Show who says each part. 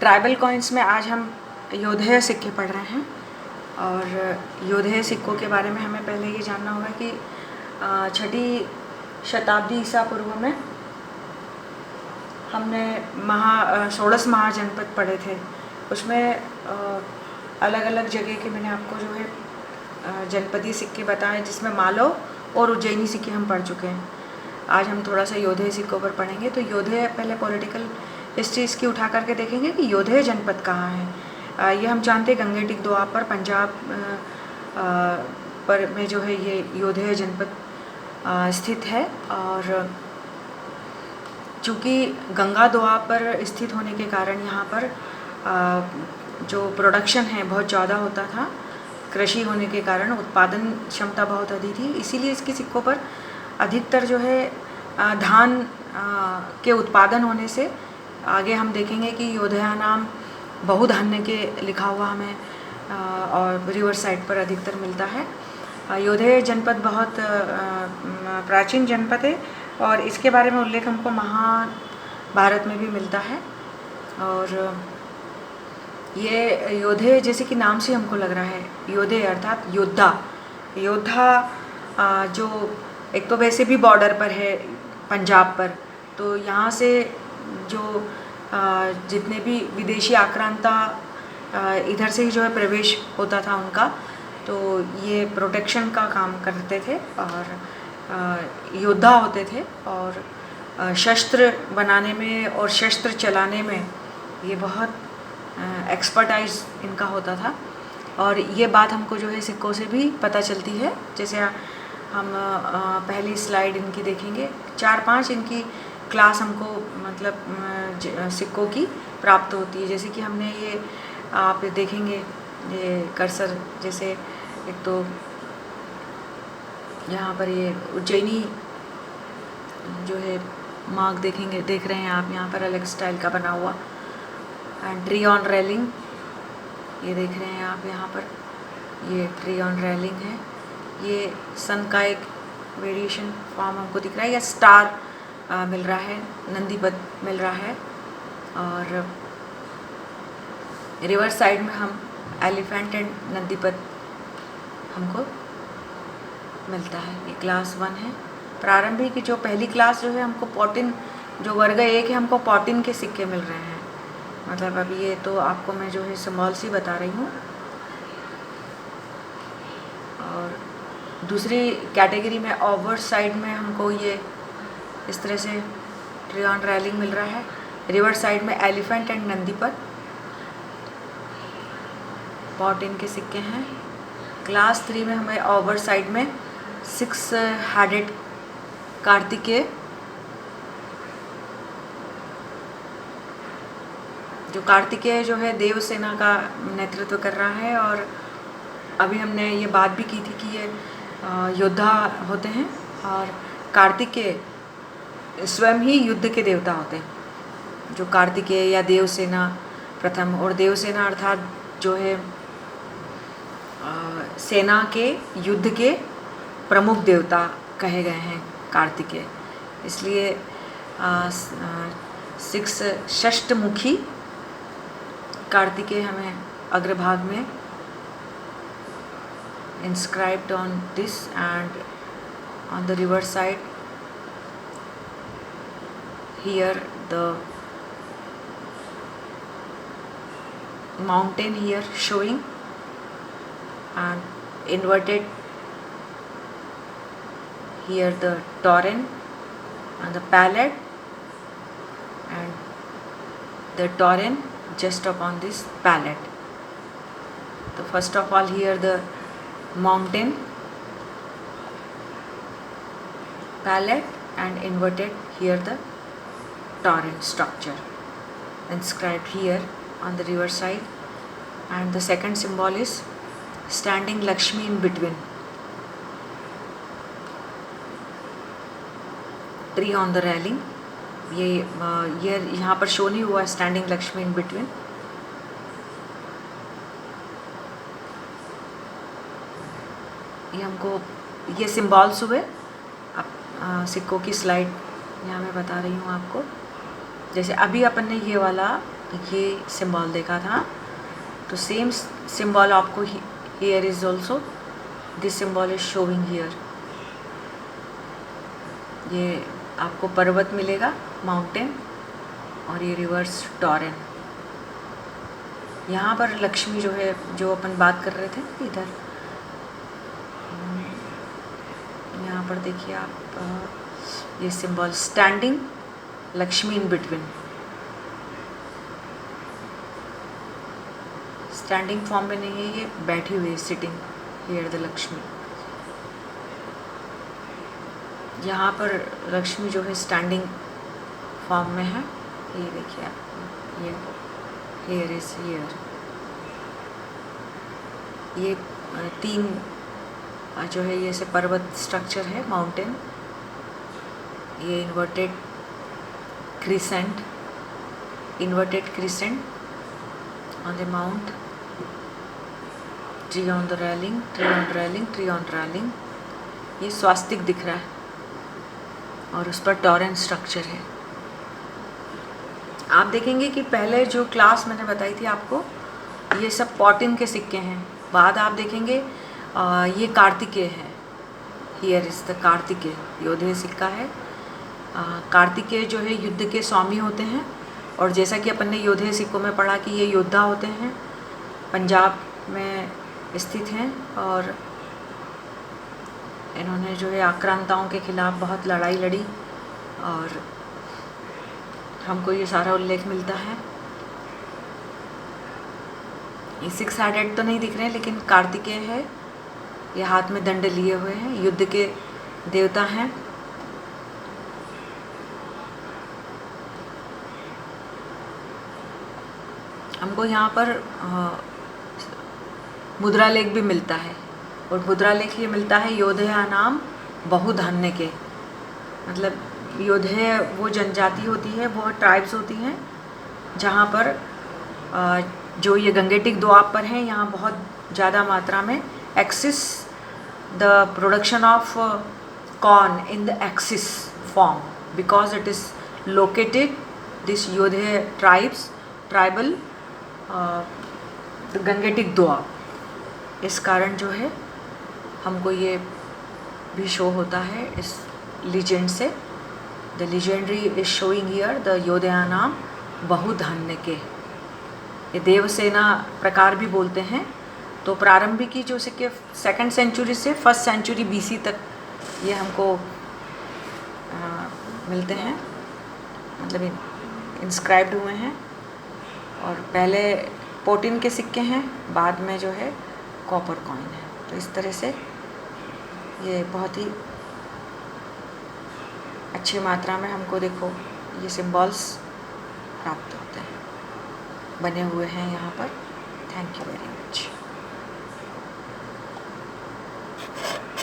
Speaker 1: Tribal coins में आज हम योधेय सिक्के पढ़ रहे हैं। और योधेय सिक्कों के बारे में हमें पहले ये जानना होगा कि 6ठी शताब्दी ईसा पूर्व में हमने षोडश महाजनपद पढ़े थे। उसमें अलग अलग जगह के मैंने आपको जो है जनपदीय सिक्के बताए, जिसमें मालव और उज्जैनी सिक्के हम पढ़ चुके हैं। आज हम थोड़ा सा योधेय सिक्कों पर पढ़ेंगे। तो योधेय, पहले पॉलिटिकल हिस्ट्री इसकी उठा करके देखेंगे कि योधेय जनपद कहाँ है। ये हम जानते हैं गंगेटिक दोआब पर पंजाब पर में जो है ये योधेय जनपद स्थित है। और चूँकि गंगा दोआब पर स्थित होने के कारण यहाँ पर जो प्रोडक्शन है बहुत ज़्यादा होता था। कृषि होने के कारण उत्पादन क्षमता बहुत अधिक थी, इसीलिए इसके सिक्कों पर अधिकतर जो है धान के उत्पादन होने से आगे हम देखेंगे कि योधया नाम बहुधान्य के लिखा हुआ हमें और रिवर साइड पर अधिकतर मिलता है। योधेय जनपद बहुत प्राचीन जनपद है और इसके बारे में उल्लेख हमको महाभारत में भी मिलता है। और ये योधेय जैसे कि नाम से हमको लग रहा है, योधेय अर्थात योद्धा। योद्धा जो एक तो वैसे भी बॉर्डर पर है पंजाब पर, तो यहाँ से जो जितने भी विदेशी आक्रांता इधर से ही जो है प्रवेश होता था उनका, तो ये प्रोटेक्शन का काम करते थे और योद्धा होते थे। और शस्त्र बनाने में और शस्त्र चलाने में ये बहुत एक्सपर्टाइज इनका होता था। और ये बात हमको जो है सिक्कों से भी पता चलती है। जैसे हम पहली स्लाइड इनकी देखेंगे, 4-5 इनकी क्लास हमको मतलब सिक्कों की प्राप्त होती है। जैसे कि हमने ये आप देखेंगे ये कर्सर, जैसे एक तो यहाँ पर ये उज्जैनी जो है मार्क देख रहे हैं आप, यहाँ पर अलग स्टाइल का बना हुआ। एंड ट्री ऑन रेलिंग ये देख रहे हैं आप, यहाँ पर ये ट्री ऑन रेलिंग है। ये सन का एक वेरिएशन फॉर्म हमको दिख रहा है, या स्टार मिल रहा है, नंदीपद मिल रहा है। और रिवर साइड में हम एलिफेंट एंड नंदीपद हमको मिलता है। ये क्लास 1 है। प्रारंभिक की जो पहली क्लास जो है हमको पॉटिन, जो वर्ग 1 है, हमको पॉटिन के सिक्के मिल रहे हैं। मतलब अभी ये तो आपको मैं जो है सिंबल सी बता रही हूँ। और दूसरी कैटेगरी में ओवर साइड में हमको ये इस तरह से ट्री ऑन रेलिंग मिल रहा है। रिवर साइड में एलिफेंट एंड नंदीपद पॉटिन के सिक्के हैं। क्लास 3 में हमें ओवर साइड में 6 हेडेड कार्तिकेय, जो कार्तिकेय जो है देवसेना का नेतृत्व कर रहा है। और अभी हमने ये बात भी की थी कि ये योद्धा होते हैं और कार्तिकेय स्वयं ही युद्ध के देवता होते हैं। जो कार्तिकेय या देवसेना प्रथम, और देवसेना अर्थात जो है सेना के युद्ध के प्रमुख देवता कहे गए हैं कार्तिकेय। इसलिए 6 षष्ठमुखी कार्तिकेय हमें अग्रभाग में inscribed on this, and on the river side here the mountain here showing, and inverted here the torrent and the palette, and the torrent just upon this palette. So first of all here the mountain, palette, and inverted here the torrent structure inscribed here on the river side. And the second symbol is standing Lakshmi in between, tree on the railing. ये यहाँ पर show नहीं हुआ standing Lakshmi in between. ये हमको ये symbols हुए। अब सिक्कों की स्लाइड यहाँ मैं बता रही हूँ आपको। जैसे अभी अपन ने ये वाला ये सिंबल देखा था, तो सेम सिंबल आपको here is also this symbol is showing here. ये आपको पर्वत मिलेगा, माउंटेन, और ये रिवर्स टॉरेन। यहाँ पर लक्ष्मी जो है, जो अपन बात कर रहे थे इधर, यहाँ पर देखिए आप ये symbol standing Lakshmi in between, standing form में नहीं है, ये बैठी हुई है, सिटिंग हियर द लक्ष्मी। यहाँ पर लक्ष्मी जो है स्टैंडिंग फॉर्म में है, ये देखिए आप, ये हियर इज हियर। ये 3 जो है ये से पर्वत स्ट्रक्चर है, माउंटेन, ये inverted crescent on the mount, tree on the railing, tree on railing, tree on railing, ये स्वास्तिक दिख रहा है और उस पर टॉरेन स्ट्रक्चर है। आप देखेंगे कि पहले जो क्लास मैंने बताई थी आपको, ये सब पॉटिन के सिक्के हैं, बाद आप देखेंगे ये कार्तिकेय है, here is the Kartikeya, Yaudheya सिक्का है। कार्तिकेय जो है युद्ध के स्वामी होते हैं, और जैसा कि अपन ने योधेय सिक्कों में पढ़ा कि ये योद्धा होते हैं, पंजाब में स्थित हैं, और इन्होंने जो है आक्रांताओं के खिलाफ बहुत लड़ाई लड़ी, और हमको ये सारा उल्लेख मिलता है। ये 6 हेडेड तो नहीं दिख रहे हैं, लेकिन कार्तिकेय है, ये हाथ में दंड लिए हुए हैं, युद्ध के देवता हैं। हमको यहाँ पर मुद्रा लेख भी मिलता है, और मुद्रा लेख ये मिलता है योधेय नाम बहुधन्य के, मतलब योधेय वो जनजाति होती है, वो ट्राइब्स होती हैं जहाँ पर जो ये गंगेटिक द्वीप पर हैं, यहाँ बहुत ज़्यादा मात्रा में axis the production of corn in the axis form, because it is located this Yaudheya tribal Gangetic द्वीप। इस कारण जो है हमको ये भी शो होता है इस लीजेंड से। The legendary is showing here the Yaudheya नाम बहुधन्य के, ये देवसेना प्रकार भी बोलते हैं। तो प्रारंभिक की जो सिक्के 2nd सेंचुरी से 1st सेंचुरी BC तक ये हमको मिलते हैं, मतलब इंस्क्राइब्ड हुए हैं, और पहले पोटिन के सिक्के हैं, बाद में जो है कॉपर कॉइन है। तो इस तरह से ये बहुत ही अच्छी मात्रा में हमको देखो ये सिंबल्स प्राप्त होते हैं, बने हुए हैं यहाँ पर। Thank you very much.